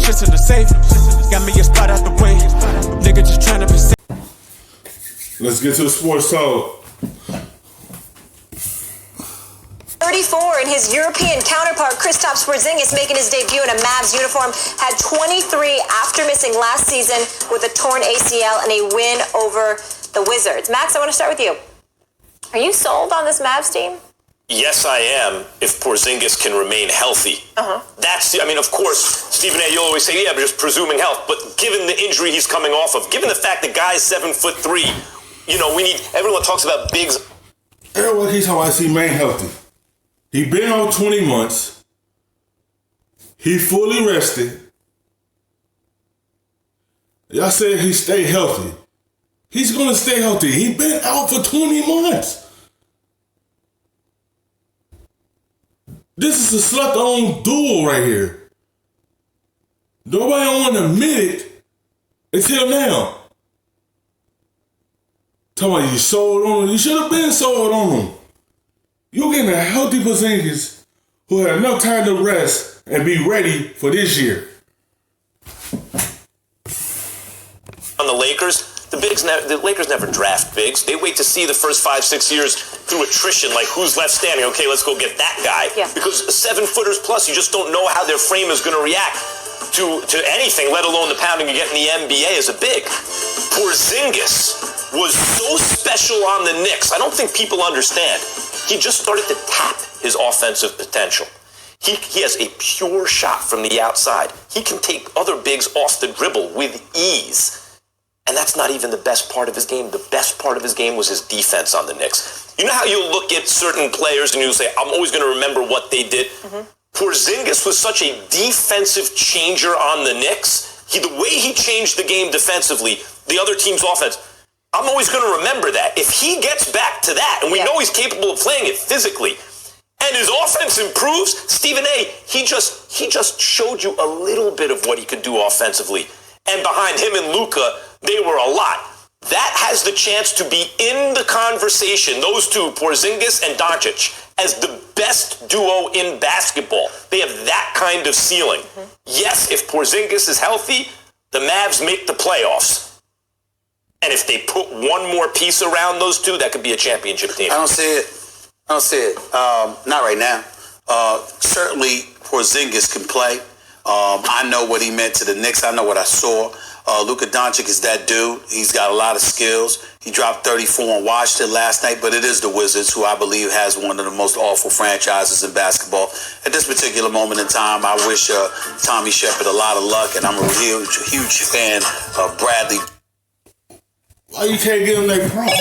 shit's in the safe. Got me a spot out the way. Nigga just tryna be safe. Let's get to the sports talk. 34 and his European counterpart, Mr. Porzingis, making his debut in a Mavs uniform, had 23 after missing last season with a torn ACL and a win over the Wizards. Max, I want to start with you. Are you sold on this Mavs team? Yes, I am, if Porzingis can remain healthy. Of course, Stephen A., you'll always say, yeah, but just presuming health. But given the injury he's coming off of, given the fact that guy's 7'3", everyone talks about bigs. Everyone keeps talking about he remain healthy. He been on 20 months. He fully rested. Y'all said he stay healthy. He's going to stay healthy. He been out for 20 months. This is a slept-on duel right here. Nobody want to admit it until now. Talking about you sold on him. You should have been sold on him. You getting a healthy Porzingis who had enough time to rest and be ready for this year. On the Lakers, the Lakers never draft bigs. They wait to see the first 5-6 years through attrition, like who's left standing. Okay, let's go get that guy. Yeah. Because 7-footers plus, you just don't know how their frame is going to react to anything, let alone the pounding you get in the NBA as a big. Porzingis was so special on the Knicks. I don't think people understand. He just started to tap his offensive potential. He has a pure shot from the outside. He can take other bigs off the dribble with ease. And that's not even the best part of his game. The best part of his game was his defense on the Knicks. You know how you'll look at certain players and you'll say, I'm always going to remember what they did? Porzingis was such a defensive changer on the Knicks. The way he changed the game defensively, the other team's offense, I'm always going to remember that. If he gets back to that, and we know he's capable of playing it physically, and his offense improves, Stephen A., he just showed you a little bit of what he could do offensively. And behind him and Luka, they were a lot. That has the chance to be in the conversation, those two, Porzingis and Doncic, as the best duo in basketball. They have that kind of ceiling. Yes, if Porzingis is healthy, the Mavs make the playoffs. And if they put one more piece around those two, that could be a championship team. I don't see it. Not right now. Certainly, Porzingis can play. I know what he meant to the Knicks. I know what I saw. Luka Doncic is that dude. He's got a lot of skills. He dropped 34 on Washington last night, but it is the Wizards, who I believe has one of the most awful franchises in basketball. At this particular moment in time, I wish Tommy Shepard a lot of luck, and I'm a huge fan of Bradley. Why you can't give them their props?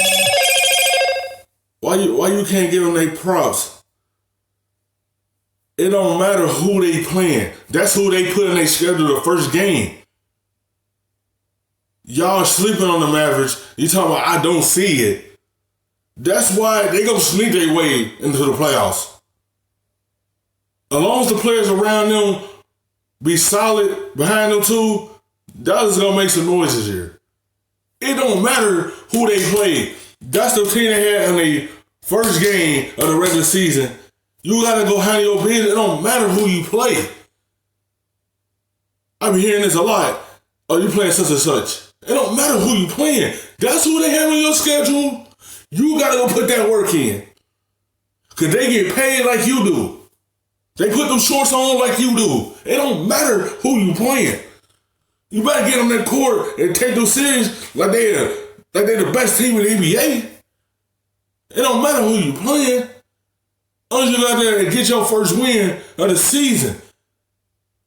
Why you can't give them their props? It don't matter who they playing. That's who they put in their schedule the first game. Y'all sleeping on the Mavericks. You talking about I don't see it. That's why they gonna sneak their way into the playoffs. As long as the players around them be solid behind them too, Dallas is gonna make some noise this year. It don't matter who they play. That's the team they had in the first game of the regular season. You gotta go handle your business. It don't matter who you play. I've been hearing this a lot. Oh, you playing such and such. It don't matter who you playing. That's who they have on your schedule. You gotta go put that work in. Cause they get paid like you do. They put them shorts on like you do. It don't matter who you playing. You better get on that court and take them serious like they're the best team in the NBA. It don't matter who you playing. As long as you go out there and get your first win of the season.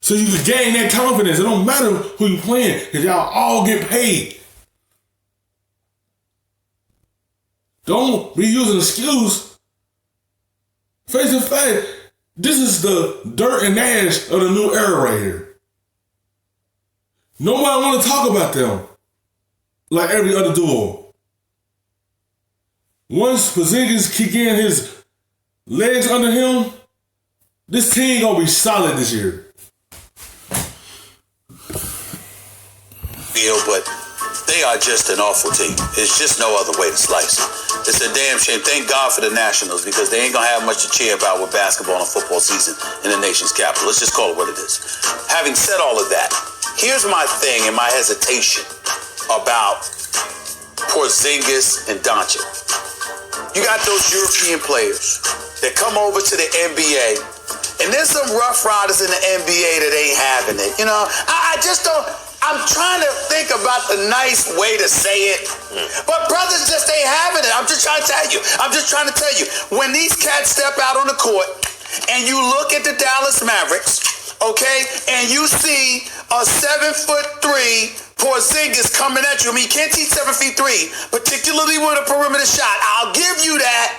So you can gain that confidence. It don't matter who you playing, because y'all all get paid. Don't be using excuse. Face the fact, this is the dirt and ash of the new era right here. Nobody want to talk about them like every other duo. Once Porzingis kick in his legs under him, this team gonna be solid this year. But They are just an awful team. It's just no other way to slice it. It's a damn shame. Thank God for the Nationals, because they ain't going to have much to cheer about with basketball and football season in the nation's capital. Let's just call it what it is. Having said all of that, here's my thing and my hesitation about Porzingis and Doncic. You got those European players that come over to the NBA, and there's some rough riders in the NBA that ain't having it. You know, I just don't. I'm trying to think about the nice way to say it, but brothers just ain't having it. I'm just trying to tell you. When these cats step out on the court, and you look at the Dallas Mavericks, okay, and you see a 7'3" Porzingis coming at you. I mean, you can't teach 7'3", particularly with a perimeter shot. I'll give you that.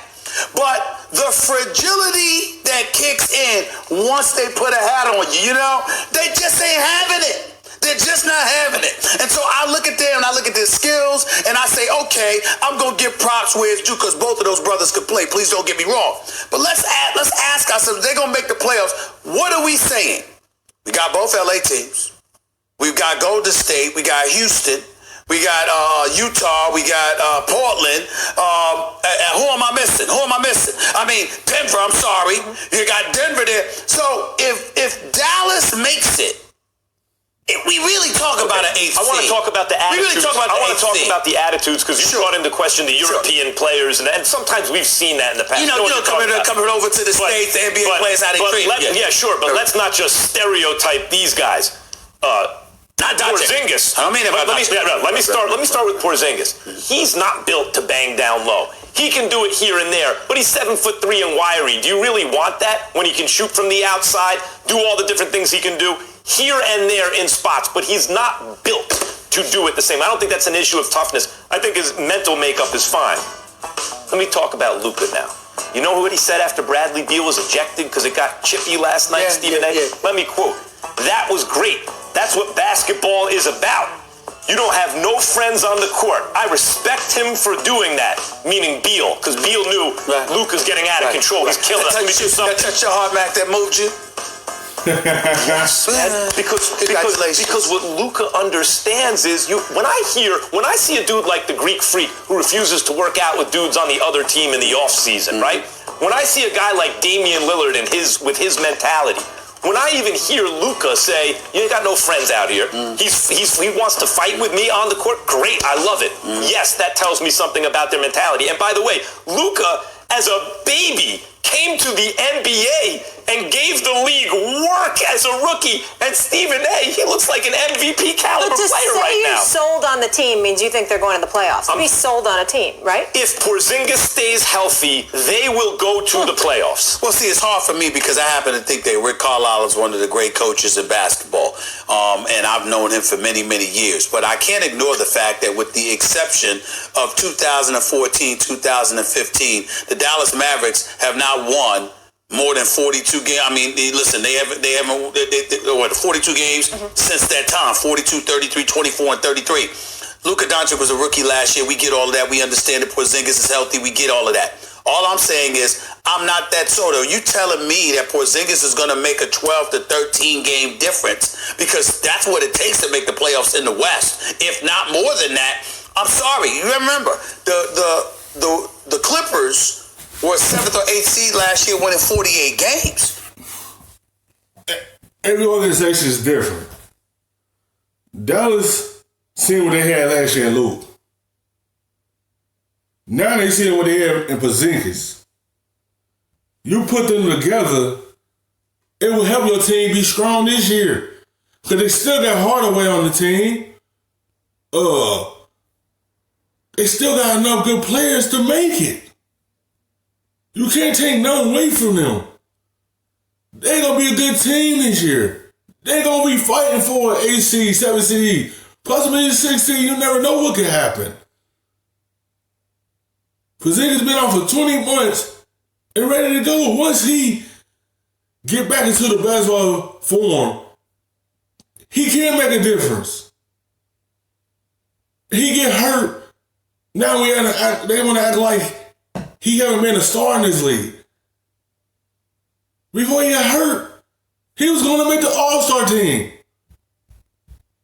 But the fragility that kicks in once they put a hat on you, you know, they just ain't having it. They're just not having it. And so I look at them and I look at their skills and I say, okay, I'm going to give props where it's due, because both of those brothers could play. Please don't get me wrong. But let's ask ourselves, they're going to make the playoffs. What are we saying? We got both LA teams. We've got Golden State. We got Houston. We got Utah. We got Portland. Who am I missing? I mean, Denver, I'm sorry. You got Denver there. So if Dallas makes it, we really talk about an eighth seed. I want to talk about the attitudes. I want to talk about the attitudes, because you brought into question the European players, and sometimes we've seen that in the past. You know, coming over to the States, the NBA players, how they treat. Yeah, sure, but let's not just stereotype these guys. Not Porzingis. I don't mean let me start with Porzingis. He's not built to bang down low. He can do it here and there, but he's 7'3" and wiry. Do you really want that when he can shoot from the outside, do all the different things he can do here and there in spots? But he's not built to do it the same. I don't think that's an issue of toughness. I think his mental makeup is fine. Let me talk about Luka now. You know what he said after Bradley Beal was ejected because it got chippy last night, Stephen A? Yeah. Let me quote. That was great. That's what basketball is about. You don't have no friends on the court. I respect him for doing that, meaning Beal, because Beal knew Luka's getting out of control. He's killing us. Let me do something. That touched your heart, Mac, that moved you? Yes. Because what Luka understands is when I see a dude like the Greek Freak who refuses to work out with dudes on the other team in the off season, right? When I see a guy like Damian Lillard with his mentality, when I even hear Luka say, "You ain't got no friends out here," he wants to fight with me on the court. Great, I love it. Yes, that tells me something about their mentality. And by the way, Luka, as a baby, came to the NBA and gave the league work as a rookie. And Stephen A, he looks like an MVP caliber player right now. To say you're sold on the team means you think they're going to the playoffs. Be sold on a team, right? If Porzingis stays healthy, they will go to the playoffs. Well, see, it's hard for me because I happen to think that Rick Carlisle is one of the great coaches in basketball. And I've known him for many, many years. But I can't ignore the fact that with the exception of 2014, 2015, the Dallas Mavericks have not won more than 42 games. I mean, listen, they haven't 42 games since that time. 42, 33, 24, and 33. Luka Doncic was a rookie last year. We get all of that. We understand that Porzingis is healthy. We get all of that. All I'm saying is I'm not that sort of. You telling me that Porzingis is going to make a 12 to 13 game difference, because that's what it takes to make the playoffs in the West. If not more than that, I'm sorry. You remember the Clippers were 7th or 8th seed last year, winning 48 games. Every organization is different. Dallas seen what they had last year in Luke. Now they see what they have in Porzingis. You put them together, it will help your team be strong this year. Because they still got Hardaway on the team. They still got enough good players to make it. You can't take nothing away from them. They're going to be a good team this year. They're going to be fighting for an 8 seed, 7 seed, possibly a 6 seed. You never know what could happen. Porzingis been out for 20 months and ready to go. Once he get back into the basketball form, he can make a difference. He get hurt. Now they want to act like he haven't been a star in this league. Before he got hurt, he was going to make the All-Star team.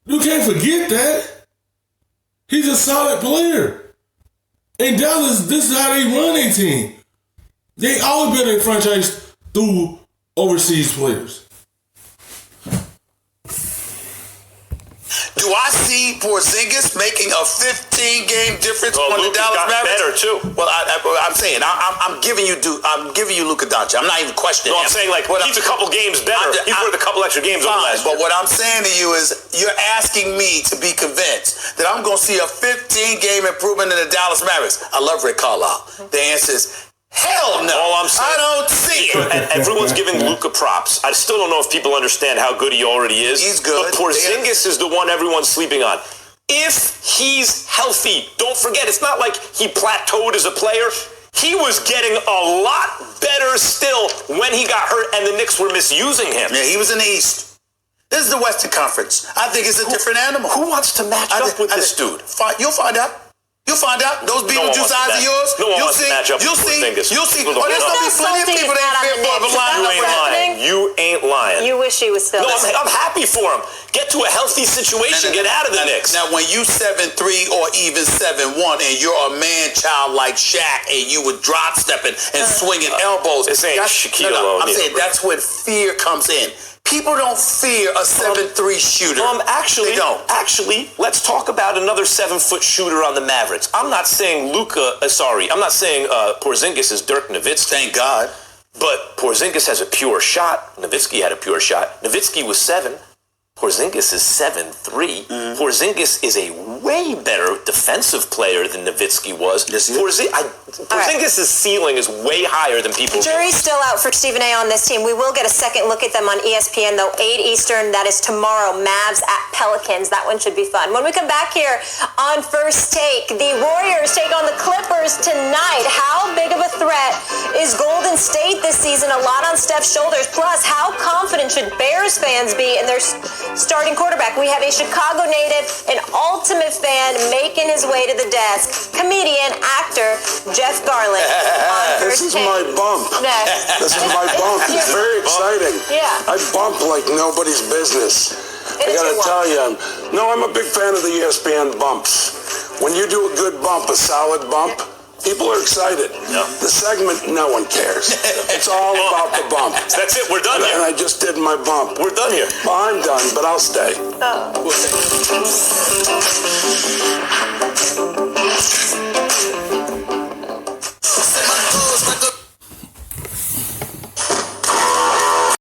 You can't forget that. He's a solid player. In Dallas, this is how they run their team. They always build their franchise through overseas players. Do I see Porzingis making a 15-game difference on the Luka Dallas got Mavericks? better too. Well, I'm saying I'm giving you Luka Doncic. I'm not even questioning. No, him. I'm saying like he's a couple games better. He's worth a couple extra games over last year. But what I'm saying to you is you're asking me to be convinced that I'm going to see a 15-game improvement in the Dallas Mavericks. I love Rick Carlisle. The answer is hell no. All I'm saying, I don't see it. And everyone's giving Luka props. I still don't know if people understand how good he already is. He's good. But Porzingis is the one everyone's sleeping on. If he's healthy, don't forget, it's not like he plateaued as a player. He was getting a lot better still when he got hurt and the Knicks were misusing him. Yeah, he was in the East. This is the Western Conference. I think it's a different animal. Who wants to match up with this dude? You'll find out. You'll find out. Those Beetlejuice eyes of yours. No one you'll wants see. to match up with You'll see. Porzingis. You'll see. No, Oh, there's gonna be plenty of people that ain't fearful of a line. You ain't lying. You ain't lying. You wish he was still No, there. I'm happy for him. Get to a healthy situation. Get out of the Knicks. Now, when you 7'3" or even 7'1", and you're a man-child like Shaq, and you were drop stepping and swinging elbows, this ain't Shaquille O'Neal. I'm saying that's when fear comes in. People don't fear a 7'3" shooter. Actually, they don't. Actually, let's talk about another 7-foot shooter on the Mavericks. I'm not saying I'm not saying Porzingis is Dirk Nowitzki. Thank God. But Porzingis has a pure shot. Nowitzki had a pure shot. Nowitzki was 7. Porzingis is 7'3". Porzingis is a way better defensive player than Nowitzki was. Yes, he is. Porzingis' ceiling is way higher than people. Jury's still out for Stephen A. on this team. We will get a second look at them on ESPN, though, 8 Eastern. That is tomorrow. Mavs at Pelicans. That one should be fun. When we come back here on First Take, the Warriors take on the Clippers tonight. How big of a threat is Golden State this season? A lot on Steph's shoulders. Plus, how confident should Bears fans be in their starting quarterback? We have a Chicago native, an ultimate fan, making his way to the desk. Comedian, actor, Jeff Garland. This is my bump. This is my bump. It's very exciting. Yeah. I bump like nobody's business. I gotta tell you, I'm a big fan of the ESPN bumps. When you do a good bump, a solid bump, people are excited. Yeah. The segment, no one cares. It's all about the bump. That's it. We're done here. And I just did my bump. We're done here. Well, I'm done, but I'll stay. Oh.